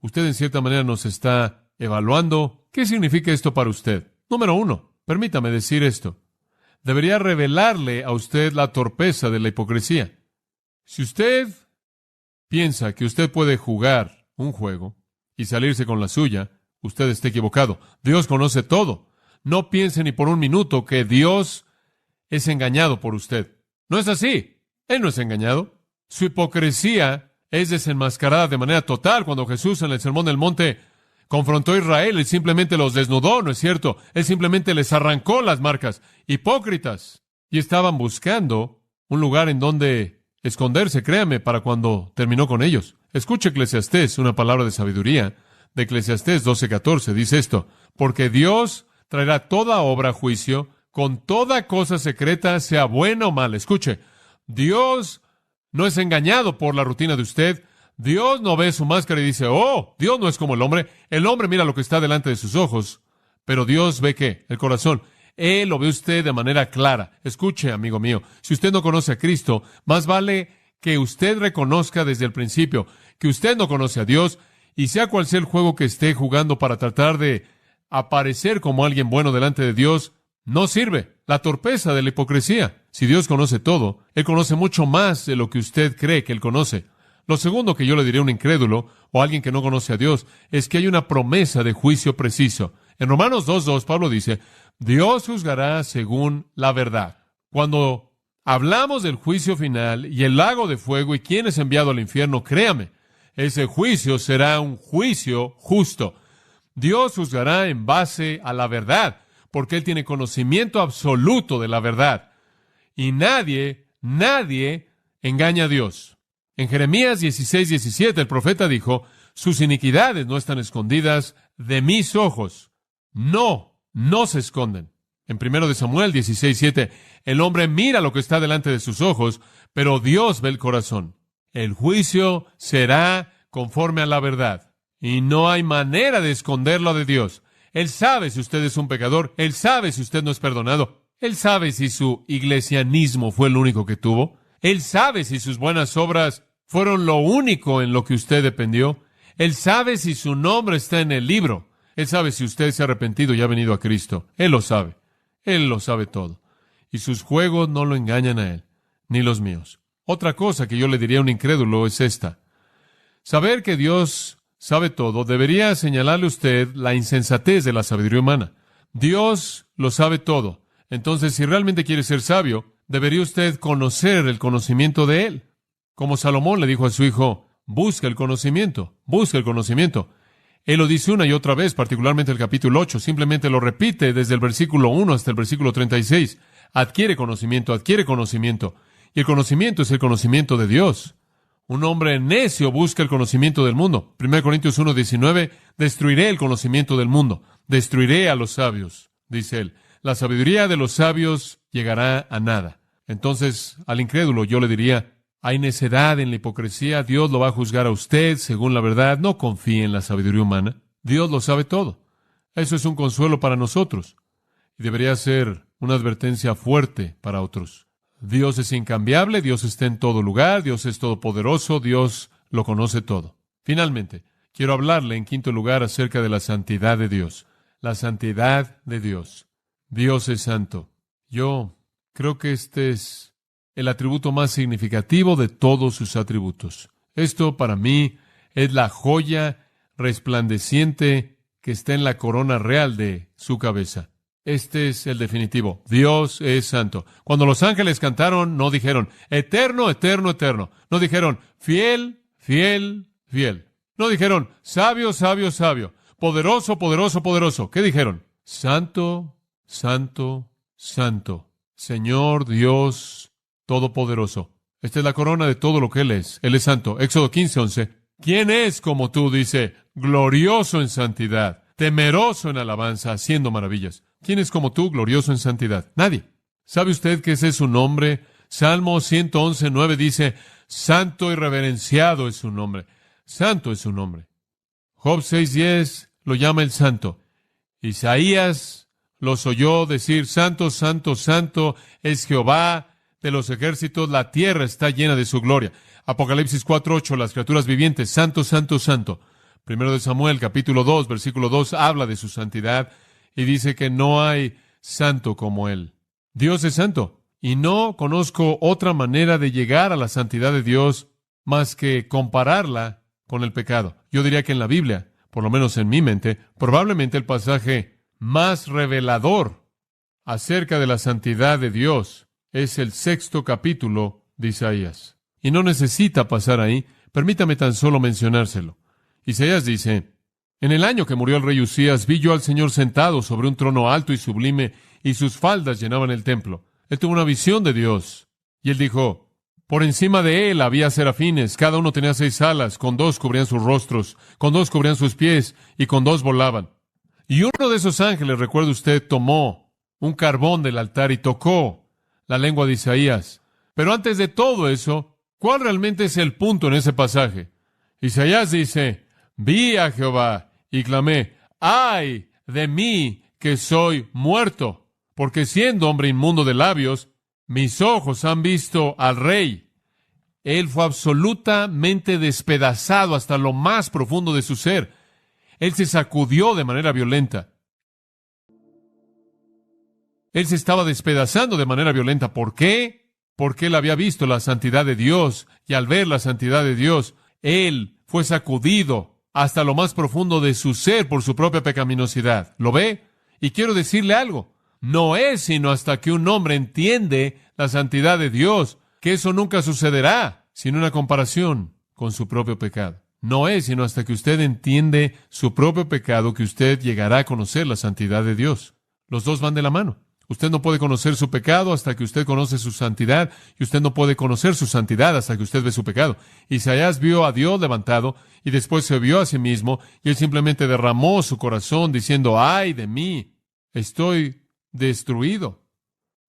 usted en cierta manera nos está evaluando. ¿Qué significa esto para usted? Número 1, permítame decir esto. Debería revelarle a usted la torpeza de la hipocresía. Si usted piensa que usted puede jugar un juego y salirse con la suya, usted está equivocado. Dios conoce todo. No piense ni por un minuto que Dios es engañado por usted. No es así. Él no es engañado. Su hipocresía es desenmascarada de manera total cuando Jesús en el Sermón del Monte confrontó a Israel. Él simplemente los desnudó, ¿no es cierto? Él simplemente les arrancó las marcas. Hipócritas. Y estaban buscando un lugar en donde esconderse, créame, para cuando terminó con ellos. Escuche Eclesiastés, una palabra de sabiduría, de Eclesiastés 12:14. Dice esto: porque Dios traerá toda obra a juicio, con toda cosa secreta, sea buena o mala. Escuche, Dios no es engañado por la rutina de usted. Dios no ve su máscara y dice, oh, Dios no es como el hombre. El hombre mira lo que está delante de sus ojos, pero Dios ve ¿qué? El corazón. Él lo ve usted de manera clara. Escuche, amigo mío, si usted no conoce a Cristo, más vale que usted reconozca desde el principio que usted no conoce a Dios, y sea cual sea el juego que esté jugando para tratar de aparecer como alguien bueno delante de Dios, no sirve. La torpeza de la hipocresía. Si Dios conoce todo, Él conoce mucho más de lo que usted cree que Él conoce. Lo segundo que yo le diré a un incrédulo o a alguien que no conoce a Dios es que hay una promesa de juicio preciso. En Romanos 2:2, Pablo dice, Dios juzgará según la verdad. Cuando hablamos del juicio final y el lago de fuego y quién es enviado al infierno, créame, ese juicio será un juicio justo. Dios juzgará en base a la verdad, porque Él tiene conocimiento absoluto de la verdad. Y nadie engaña a Dios. En Jeremías 16:17, el profeta dijo, sus iniquidades no están escondidas de mis ojos. No se esconden. En 1 Samuel 16:7, el hombre mira lo que está delante de sus ojos, pero Dios ve el corazón. El juicio será conforme a la verdad. Y no hay manera de esconderlo de Dios. Él sabe si usted es un pecador. Él sabe si usted no es perdonado. Él sabe si su iglesianismo fue el único que tuvo. Él sabe si sus buenas obras fueron lo único en lo que usted dependió. Él sabe si su nombre está en el libro. Él sabe si usted se ha arrepentido y ha venido a Cristo. Él lo sabe. Él lo sabe todo. Y sus juegos no lo engañan a Él, ni los míos. Otra cosa que yo le diría a un incrédulo es esta. Saber que Dios sabe todo debería señalarle a usted la insensatez de la sabiduría humana. Dios lo sabe todo. Entonces, si realmente quiere ser sabio, debería usted conocer el conocimiento de Él. Como Salomón le dijo a su hijo, busca el conocimiento, busca el conocimiento. Él lo dice una y otra vez, particularmente el capítulo 8, simplemente lo repite desde el versículo 1 hasta el versículo 36. Adquiere conocimiento, adquiere conocimiento. Y el conocimiento es el conocimiento de Dios. Un hombre necio busca el conocimiento del mundo. 1 Corintios 1:19, destruiré el conocimiento del mundo, destruiré a los sabios, dice él. La sabiduría de los sabios llegará a nada. Entonces, al incrédulo yo le diría, hay necedad en la hipocresía, Dios lo va a juzgar a usted según la verdad. No confíe en la sabiduría humana. Dios lo sabe todo. Eso es un consuelo para nosotros. Y debería ser una advertencia fuerte para otros. Dios es incambiable, Dios está en todo lugar, Dios es todopoderoso, Dios lo conoce todo. Finalmente, quiero hablarle en quinto lugar acerca de la santidad de Dios. La santidad de Dios. Dios es santo. Yo creo que este es el atributo más significativo de todos sus atributos. Esto para mí es la joya resplandeciente que está en la corona real de su cabeza. Este es el definitivo. Dios es santo. Cuando los ángeles cantaron, no dijeron, eterno, eterno, eterno. No dijeron, fiel, fiel, fiel. No dijeron, sabio, sabio, sabio, poderoso, poderoso, poderoso. ¿Qué dijeron? Santo, santo, santo, Señor Dios Todopoderoso. Esta es la corona de todo lo que Él es. Él es santo. Éxodo 15:11. ¿Quién es como tú? Dice, glorioso en santidad, temeroso en alabanza, haciendo maravillas. ¿Quién es como tú, glorioso en santidad? Nadie. ¿Sabe usted que ese es su nombre? Salmo 111:9 dice, santo y reverenciado es su nombre. Santo es su nombre. Job 6:10 lo llama el santo. Isaías los oyó decir, santo, santo, santo es Jehová de los ejércitos, la tierra está llena de su gloria. Apocalipsis 4:8, las criaturas vivientes, santo, santo, santo. Primero de Samuel, capítulo 2, versículo 2, habla de su santidad y dice que no hay santo como Él. Dios es santo y no conozco otra manera de llegar a la santidad de Dios más que compararla con el pecado. Yo diría que en la Biblia, por lo menos en mi mente, probablemente el pasaje más revelador acerca de la santidad de Dios es el 6º capítulo de Isaías. Y no necesita pasar ahí, permítame tan solo mencionárselo. Isaías dice, en el año que murió el rey Usías, vi yo al Señor sentado sobre un trono alto y sublime, y sus faldas llenaban el templo. Él tuvo una visión de Dios, y él dijo, por encima de él había serafines, cada uno tenía 6 alas, con 2 cubrían sus rostros, con 2 cubrían sus pies, y con 2 volaban. Y uno de esos ángeles, recuerde usted, tomó un carbón del altar y tocó la lengua de Isaías. Pero antes de todo eso, ¿cuál realmente es el punto en ese pasaje? Isaías dice, vi a Jehová y clamé, ¡ay de mí que soy muerto! Porque siendo hombre inmundo de labios, mis ojos han visto al Rey. Él fue absolutamente despedazado hasta lo más profundo de su ser. Él se sacudió de manera violenta. Él se estaba despedazando de manera violenta. ¿Por qué? Porque él había visto la santidad de Dios, y al ver la santidad de Dios, él fue sacudido hasta lo más profundo de su ser por su propia pecaminosidad. ¿Lo ve? Y quiero decirle algo. No es sino hasta que un hombre entiende la santidad de Dios que eso nunca sucederá sin una comparación con su propio pecado. No es sino hasta que usted entiende su propio pecado que usted llegará a conocer la santidad de Dios. Los dos van de la mano. Usted no puede conocer su pecado hasta que usted conoce su santidad, y usted no puede conocer su santidad hasta que usted ve su pecado. Isaías vio a Dios levantado, y después se vio a sí mismo, y él simplemente derramó su corazón diciendo, ¡ay de mí! Estoy destruido.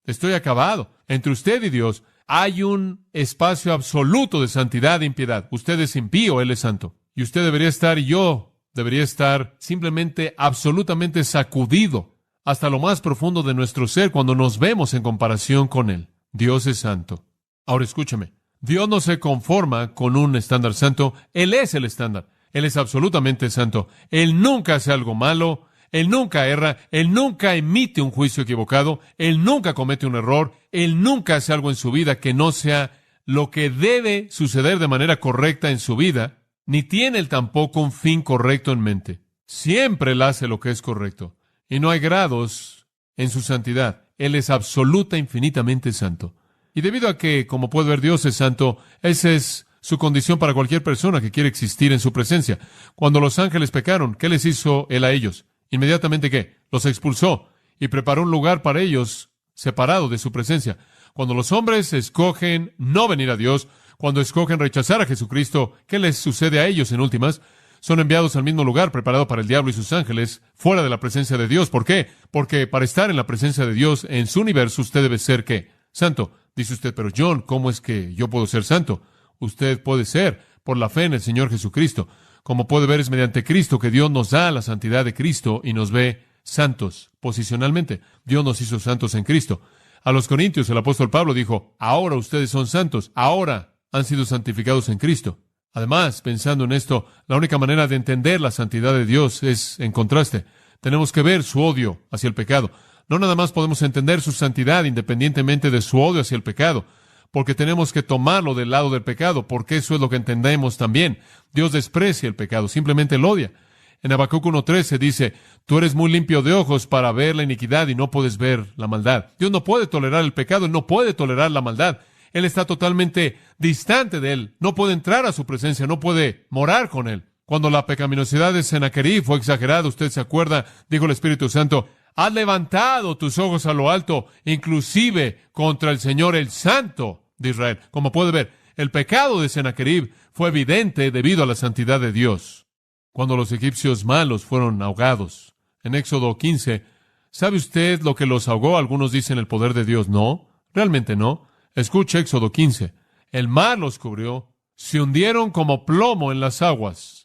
Estoy acabado. Entre usted y Dios hay un espacio absoluto de santidad e impiedad. Usted es impío, Él es santo. Y usted debería estar, y yo debería estar simplemente absolutamente sacudido hasta lo más profundo de nuestro ser cuando nos vemos en comparación con Él. Dios es santo. Ahora escúchame. Dios no se conforma con un estándar santo. Él es el estándar. Él es absolutamente santo. Él nunca hace algo malo. Él nunca erra. Él nunca emite un juicio equivocado. Él nunca comete un error. Él nunca hace algo en su vida que no sea lo que debe suceder de manera correcta en su vida, ni tiene Él tampoco un fin correcto en mente. Siempre Él hace lo que es correcto. Y no hay grados en su santidad. Él es absoluta, infinitamente santo. Y debido a que, como puede ver, Dios es santo, esa es su condición para cualquier persona que quiere existir en su presencia. Cuando los ángeles pecaron, ¿qué les hizo Él a ellos? Inmediatamente, ¿qué? Los expulsó y preparó un lugar para ellos separado de su presencia. Cuando los hombres escogen no venir a Dios, cuando escogen rechazar a Jesucristo, ¿qué les sucede a ellos en últimas? Son enviados al mismo lugar preparado para el diablo y sus ángeles, fuera de la presencia de Dios. ¿Por qué? Porque para estar en la presencia de Dios, en su universo, usted debe ser, ¿qué? Santo. Dice usted, pero John, ¿cómo es que yo puedo ser santo? Usted puede ser por la fe en el Señor Jesucristo. Como puede ver, es mediante Cristo que Dios nos da la santidad de Cristo y nos ve santos posicionalmente. Dios nos hizo santos en Cristo. A los Corintios, el apóstol Pablo dijo, ahora ustedes son santos, ahora han sido santificados en Cristo. Además, pensando en esto, la única manera de entender la santidad de Dios es en contraste. Tenemos que ver su odio hacia el pecado. No nada más podemos entender su santidad independientemente de su odio hacia el pecado, porque tenemos que tomarlo del lado del pecado, porque eso es lo que entendemos también. Dios desprecia el pecado, simplemente lo odia. En Habacuc 1:13 dice, tú eres muy limpio de ojos para ver la iniquidad y no puedes ver la maldad. Dios no puede tolerar el pecado, no puede tolerar la maldad. Él está totalmente distante de Él. No puede entrar a su presencia, no puede morar con Él. Cuando la pecaminosidad de Sennacherib fue exagerada, usted se acuerda, dijo el Espíritu Santo, has levantado tus ojos a lo alto, inclusive contra el Señor, el Santo de Israel. Como puede ver, el pecado de Sennacherib fue evidente debido a la santidad de Dios. Cuando los egipcios malos fueron ahogados, en Éxodo 15, ¿sabe usted lo que los ahogó? Algunos dicen el poder de Dios. No, realmente no. Escuche Éxodo 15. El mar los cubrió, se hundieron como plomo en las aguas.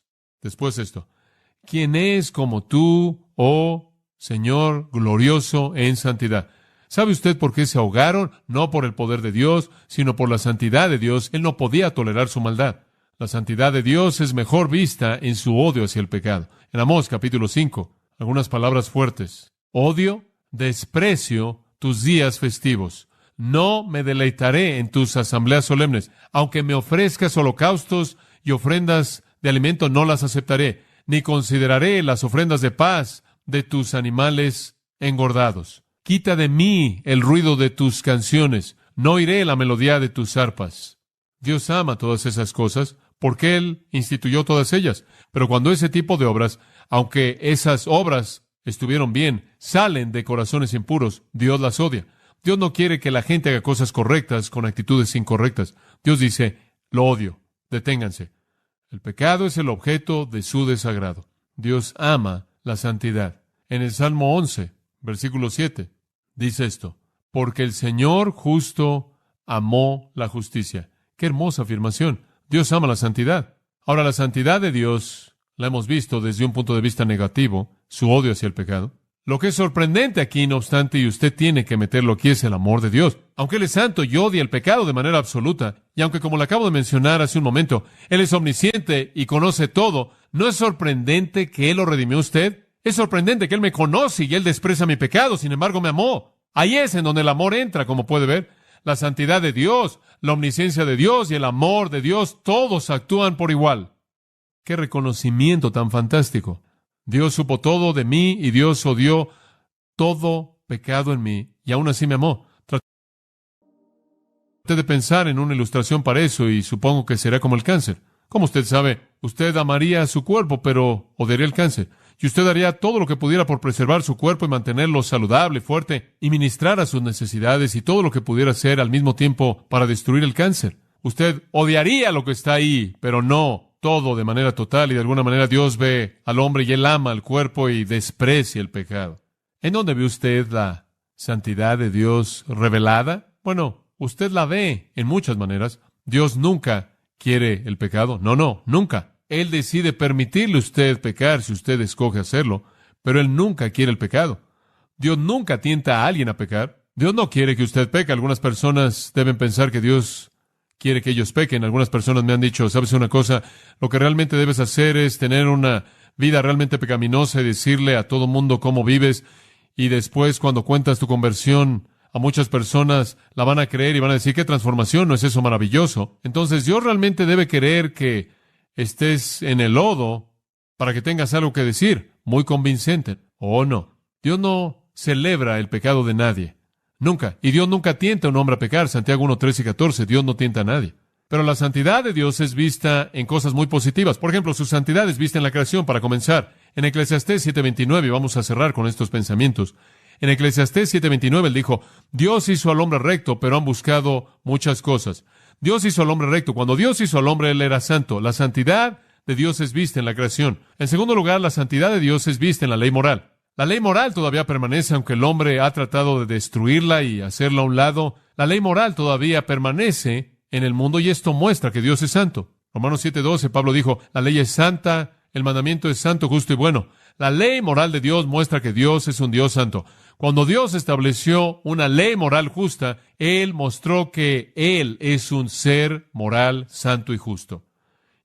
Después esto. ¿Quién es como tú, oh Señor glorioso en santidad? ¿Sabe usted por qué se ahogaron? No por el poder de Dios, sino por la santidad de Dios. Él no podía tolerar su maldad. La santidad de Dios es mejor vista en su odio hacia el pecado. En Amós capítulo 5, algunas palabras fuertes. Odio, desprecio tus días festivos. No me deleitaré en tus asambleas solemnes. Aunque me ofrezcas holocaustos y ofrendas de alimento, no las aceptaré, ni consideraré las ofrendas de paz de tus animales engordados. Quita de mí el ruido de tus canciones. No oiré la melodía de tus arpas. Dios ama todas esas cosas porque Él instituyó todas ellas. Pero cuando ese tipo de obras, aunque esas obras estuvieron bien, salen de corazones impuros, Dios las odia. Dios no quiere que la gente haga cosas correctas con actitudes incorrectas. Dios dice, lo odio, deténganse. El pecado es el objeto de su desagrado. Dios ama la santidad. En el Salmo 11, versículo 7, dice esto, porque el Señor justo amó la justicia. ¡Qué hermosa afirmación! Dios ama la santidad. Ahora, la santidad de Dios la hemos visto desde un punto de vista negativo, su odio hacia el pecado. Lo que es sorprendente aquí, no obstante, y usted tiene que meterlo aquí, es el amor de Dios. Aunque Él es santo y odia el pecado de manera absoluta, y aunque, como le acabo de mencionar hace un momento, Él es omnisciente y conoce todo, ¿no es sorprendente que Él lo redimió a usted? Es sorprendente que Él me conoce y Él desprecia mi pecado, sin embargo me amó. Ahí es en donde el amor entra, como puede ver. La santidad de Dios, la omnisciencia de Dios y el amor de Dios, todos actúan por igual. ¡Qué reconocimiento tan fantástico! Dios supo todo de mí y Dios odió todo pecado en mí y aún así me amó. Traté de pensar en una ilustración para eso y supongo que será como el cáncer. Como usted sabe, usted amaría a su cuerpo, pero odiaría el cáncer. Y usted haría todo lo que pudiera por preservar su cuerpo y mantenerlo saludable, fuerte, y ministrar a sus necesidades y todo lo que pudiera hacer al mismo tiempo para destruir el cáncer. Usted odiaría lo que está ahí, pero no todo de manera total, y de alguna manera Dios ve al hombre y Él ama al cuerpo y desprecia el pecado. ¿En dónde ve usted la santidad de Dios revelada? Bueno, usted la ve en muchas maneras. Dios nunca quiere el pecado. No, nunca. Él decide permitirle a usted pecar si usted escoge hacerlo, pero Él nunca quiere el pecado. Dios nunca tienta a alguien a pecar. Dios no quiere que usted peque. Algunas personas deben pensar que Dios quiere que ellos pequen. Algunas personas me han dicho, ¿sabes una cosa? Lo que realmente debes hacer es tener una vida realmente pecaminosa y decirle a todo mundo cómo vives, y después cuando cuentas tu conversión a muchas personas la van a creer y van a decir, ¿qué transformación? ¿No es eso maravilloso? Entonces Dios realmente debe querer que estés en el lodo para que tengas algo que decir, muy convincente. ¿O no? Dios no celebra el pecado de nadie. Nunca. Y Dios nunca tienta a un hombre a pecar. Santiago 1, 13 y 14. Dios no tienta a nadie. Pero la santidad de Dios es vista en cosas muy positivas. Por ejemplo, su santidad es vista en la creación, para comenzar. En Eclesiastés 7:29, y vamos a cerrar con estos pensamientos. En Eclesiastés 7:29, él dijo, Dios hizo al hombre recto, pero han buscado muchas cosas. Dios hizo al hombre recto. Cuando Dios hizo al hombre, Él era santo. La santidad de Dios es vista en la creación. En segundo lugar, la santidad de Dios es vista en la ley moral. La ley moral todavía permanece, aunque el hombre ha tratado de destruirla y hacerla a un lado. La ley moral todavía permanece en el mundo y esto muestra que Dios es santo. Romanos 7:12, Pablo dijo, la ley es santa, el mandamiento es santo, justo y bueno. La ley moral de Dios muestra que Dios es un Dios santo. Cuando Dios estableció una ley moral justa, Él mostró que Él es un ser moral, santo y justo.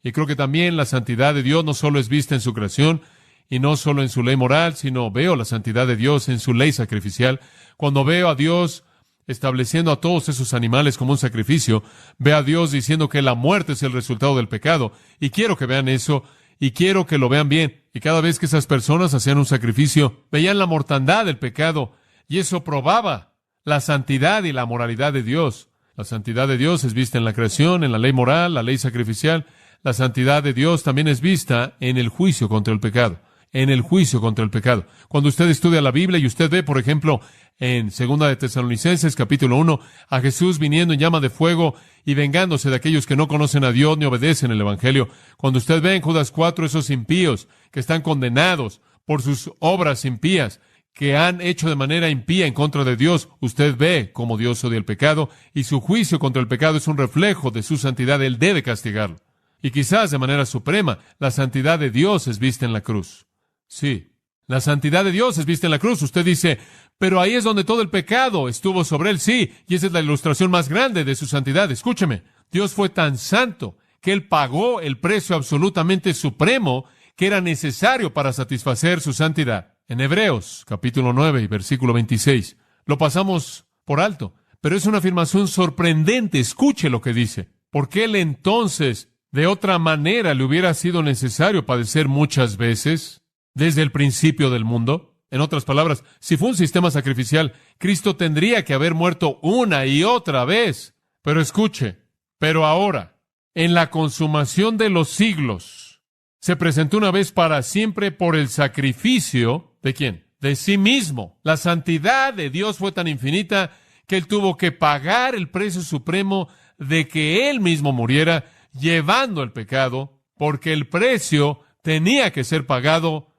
Y creo que también la santidad de Dios no solo es vista en su creación, y no solo en su ley moral, sino veo la santidad de Dios en su ley sacrificial. Cuando veo a Dios estableciendo a todos esos animales como un sacrificio, veo a Dios diciendo que la muerte es el resultado del pecado. Y quiero que vean eso, y quiero que lo vean bien. Y cada vez que esas personas hacían un sacrificio, veían la mortandad del pecado, y eso probaba la santidad y la moralidad de Dios. La santidad de Dios es vista en la creación, en la ley moral, la ley sacrificial. La santidad de Dios también es vista en el juicio contra el pecado. En el juicio contra el pecado. Cuando usted estudia la Biblia y usted ve, por ejemplo, en 2 de Tesalonicenses, capítulo 1, a Jesús viniendo en llama de fuego y vengándose de aquellos que no conocen a Dios ni obedecen el Evangelio. Cuando usted ve en Judas 4 esos impíos que están condenados por sus obras impías, que han hecho de manera impía en contra de Dios, usted ve cómo Dios odia el pecado y su juicio contra el pecado es un reflejo de su santidad. Él debe castigarlo. Y quizás de manera suprema, la santidad de Dios es vista en la cruz. Sí, la santidad de Dios es vista en la cruz. Usted dice, pero ahí es donde todo el pecado estuvo sobre él. Sí, y esa es la ilustración más grande de su santidad. Escúcheme, Dios fue tan santo que Él pagó el precio absolutamente supremo que era necesario para satisfacer su santidad. En Hebreos, capítulo 9 y versículo 26, lo pasamos por alto, pero es una afirmación sorprendente. Escuche lo que dice. Porque Él entonces, de otra manera, le hubiera sido necesario padecer muchas veces desde el principio del mundo. En otras palabras, si fue un sistema sacrificial, Cristo tendría que haber muerto una y otra vez. Pero escuche, pero ahora, en la consumación de los siglos, se presentó una vez para siempre por el sacrificio, ¿de quién? De sí mismo. La santidad de Dios fue tan infinita que Él tuvo que pagar el precio supremo de que Él mismo muriera, llevando el pecado, porque el precio tenía que ser pagado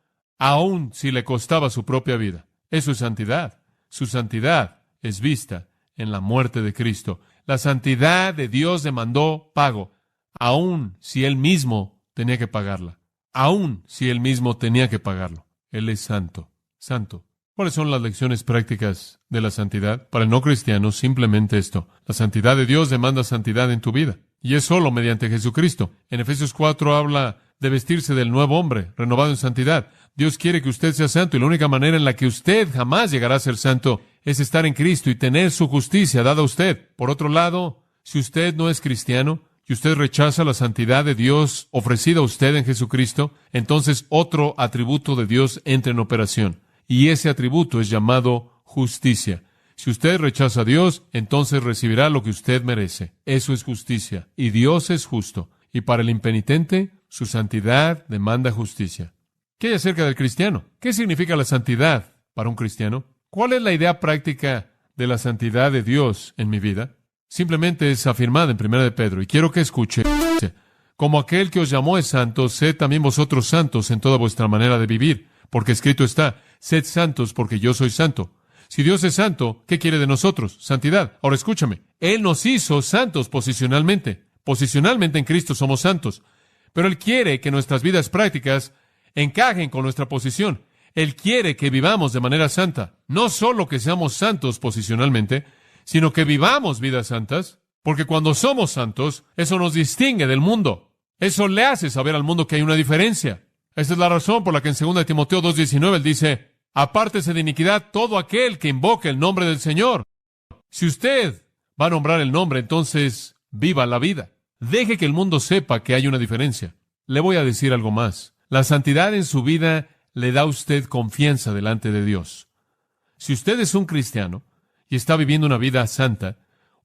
aun si le costaba su propia vida. Eso es santidad. Su santidad es vista en la muerte de Cristo. La santidad de Dios demandó pago, aun si Él mismo tenía que pagarla. Aun si Él mismo tenía que pagarlo. Él es santo. Santo. ¿Cuáles son las lecciones prácticas de la santidad? Para el no cristiano, simplemente esto. La santidad de Dios demanda santidad en tu vida. Y es solo mediante Jesucristo. En Efesios 4 habla de vestirse del nuevo hombre, renovado en santidad. Dios quiere que usted sea santo y la única manera en la que usted jamás llegará a ser santo es estar en Cristo y tener su justicia dada a usted. Por otro lado, si usted no es cristiano y usted rechaza la santidad de Dios ofrecida a usted en Jesucristo, entonces otro atributo de Dios entra en operación. Y ese atributo es llamado justicia. Si usted rechaza a Dios, entonces recibirá lo que usted merece. Eso es justicia. Y Dios es justo. Y para el impenitente, su santidad demanda justicia. ¿Qué hay acerca del cristiano? ¿Qué significa la santidad para un cristiano? ¿Cuál es la idea práctica de la santidad de Dios en mi vida? Simplemente es afirmada en 1 de Pedro. Y quiero que escuche. Como aquel que os llamó es santo, sed también vosotros santos en toda vuestra manera de vivir. Porque escrito está, sed santos porque yo soy santo. Si Dios es santo, ¿qué quiere de nosotros? Santidad. Ahora escúchame. Él nos hizo santos posicionalmente. Posicionalmente en Cristo somos santos. Pero Él quiere que nuestras vidas prácticas encajen con nuestra posición. Él quiere que vivamos de manera santa. No solo que seamos santos posicionalmente, sino que vivamos vidas santas, porque cuando somos santos, eso nos distingue del mundo. Eso le hace saber al mundo que hay una diferencia. Esa es la razón por la que en 2 de Timoteo 2:19 Él dice, apártese de iniquidad todo aquel que invoque el nombre del Señor. Si usted va a nombrar el nombre, entonces viva la vida. Deje que el mundo sepa que hay una diferencia. Le voy a decir algo más. La santidad en su vida le da a usted confianza delante de Dios. Si usted es un cristiano y está viviendo una vida santa,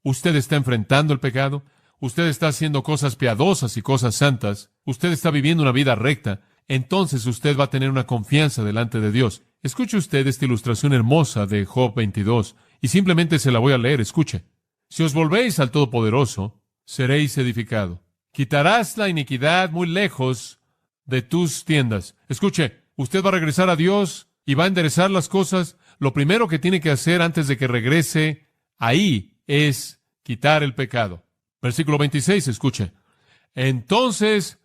usted está enfrentando el pecado, usted está haciendo cosas piadosas y cosas santas, usted está viviendo una vida recta, entonces usted va a tener una confianza delante de Dios. Escuche usted esta ilustración hermosa de Job 22, y simplemente se la voy a leer. Escuche. Si os volvéis al Todopoderoso, seréis edificado. Quitarás la iniquidad muy lejos de tus tiendas. Escuche, usted va a regresar a Dios y va a enderezar las cosas. Lo primero que tiene que hacer antes de que regrese ahí es quitar el pecado. Versículo 26, escuche. Entonces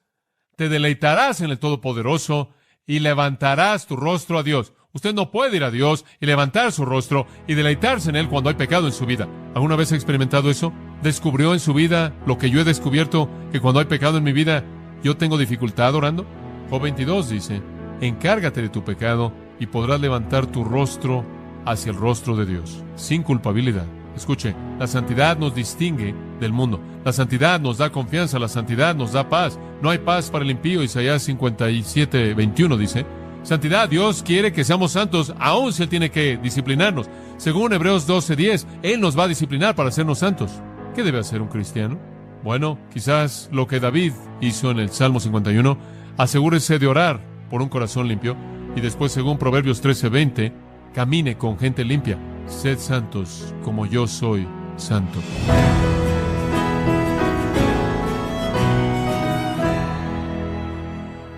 te deleitarás en el Todopoderoso y levantarás tu rostro a Dios. Usted no puede ir a Dios y levantar su rostro y deleitarse en Él cuando hay pecado en su vida. ¿Alguna vez ha experimentado eso? ¿Descubrió en su vida lo que yo he descubierto, que cuando hay pecado en mi vida, yo tengo dificultad orando? Job 22 dice, encárgate de tu pecado y podrás levantar tu rostro hacia el rostro de Dios, sin culpabilidad. Escuche, la santidad nos distingue del mundo. La santidad nos da confianza, la santidad nos da paz. No hay paz para el impío. Isaías 57:21 dice, santidad, Dios quiere que seamos santos, aun si Él tiene que disciplinarnos. Según Hebreos 12:10, Él nos va a disciplinar para hacernos santos. ¿Qué debe hacer un cristiano? Bueno, quizás lo que David hizo en el Salmo 51, asegúrese de orar por un corazón limpio y después, según Proverbios 13:20, camine con gente limpia. Sed santos como yo soy santo.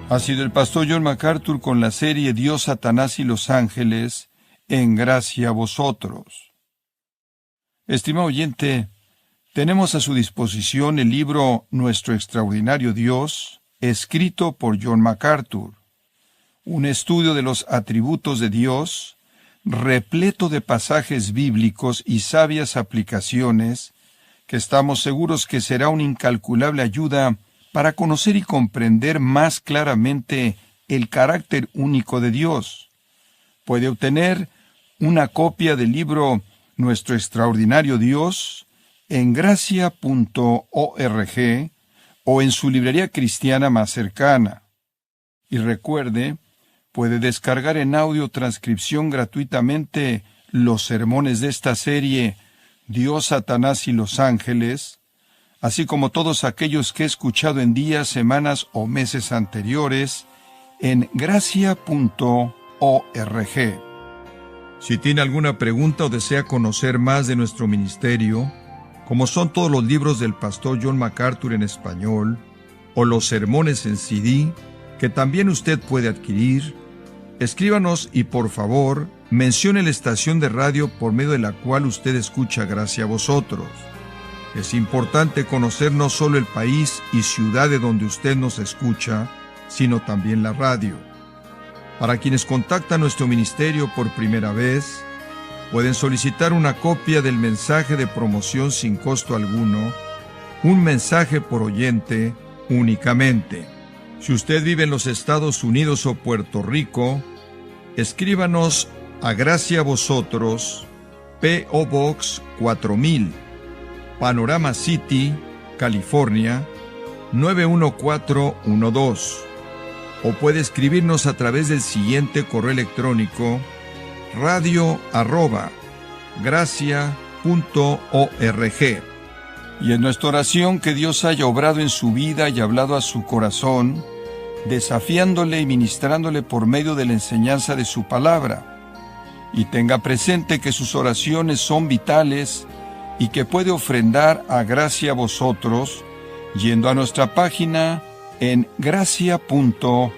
Ha sido el pastor John MacArthur con la serie Dios, Satanás y los ángeles, en gracia a vosotros. Estimado oyente, tenemos a su disposición el libro Nuestro Extraordinario Dios, escrito por John MacArthur, un estudio de los atributos de Dios, repleto de pasajes bíblicos y sabias aplicaciones, que estamos seguros que será una incalculable ayuda para conocer y comprender más claramente el carácter único de Dios. Puede obtener una copia del libro Nuestro Extraordinario Dios en gracia.org o en su librería cristiana más cercana. Y recuerde, puede descargar en audio transcripción gratuitamente los sermones de esta serie Dios, Satanás y los ángeles, así como todos aquellos que he escuchado en días, semanas o meses anteriores, en gracia.org. Si tiene alguna pregunta o desea conocer más de nuestro ministerio, como son todos los libros del pastor John MacArthur en español, o los sermones en CD, que también usted puede adquirir, escríbanos y por favor, mencione la estación de radio por medio de la cual usted escucha Gracia a Vosotros. Es importante conocer no solo el país y ciudad de donde usted nos escucha, sino también la radio. Para quienes contactan nuestro ministerio por primera vez, pueden solicitar una copia del mensaje de promoción sin costo alguno, un mensaje por oyente únicamente. Si usted vive en los Estados Unidos o Puerto Rico, escríbanos a Gracia a Vosotros, P.O. Box 4000, Panorama City, California, 91412. O puede escribirnos a través del siguiente correo electrónico: radio@gracia.org. Y en nuestra oración que Dios haya obrado en su vida y hablado a su corazón, desafiándole y ministrándole por medio de la enseñanza de su palabra. Y tenga presente que sus oraciones son vitales y que puede ofrendar a Gracia a Vosotros yendo a nuestra página en gracia.org.